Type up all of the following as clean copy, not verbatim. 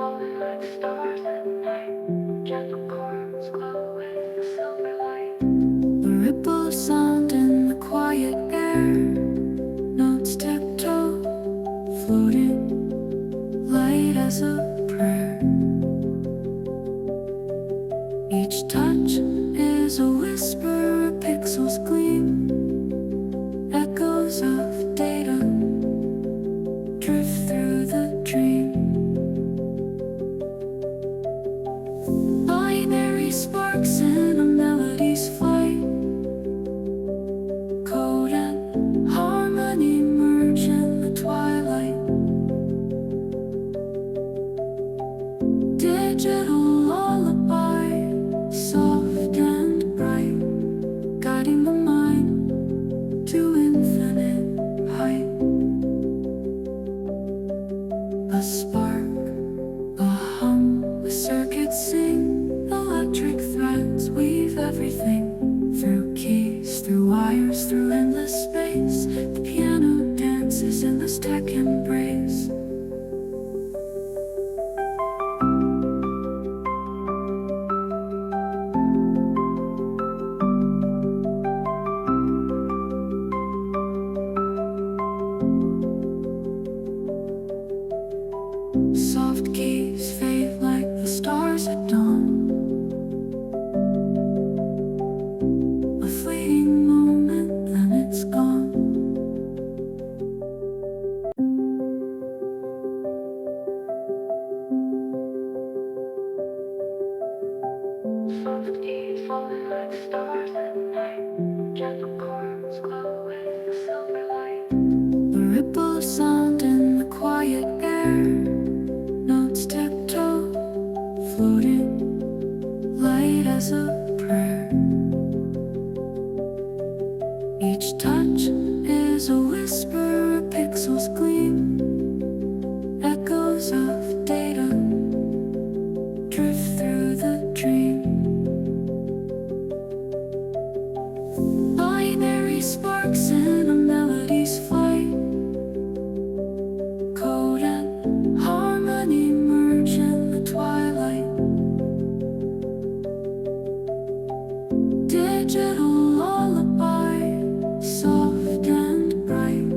falling like stars at night. Gentle chords glow with the silver light. The ripple of sound in the quiet air. Notes tiptoe, floating, light as a prayer. Each touch is a whisper, pixels gleam, echoes of data drift through the dream. Binary sparks in a melody's flight. Code and harmony merge in the twilight. Digital lullaby, soft and bright, guiding the mind to infinite height. A spark, a hum, a circuit sing, electric threads weave everything. Through keys, through wires, through endless space, the piano dances in this tech embrace. Soft keys fade like the stars at dawn. A fleeting moment, then it's gone. Soft keys falling like stars at night. Gentle chords glow with the silver light. The ripple of sound in the quiet air. Notes tiptoe, floating, light as a prayer. Each touch is a whisper, pixels gleam, echoes of data drift through the dream. Binary sparks in a melody's flight. Code and harmony merge in the twilight. Digital lullaby, soft and bright,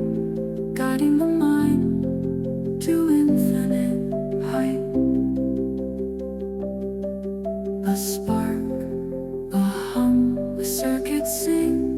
guiding the mind to infinite height. A spark, a hum, a circuit sing,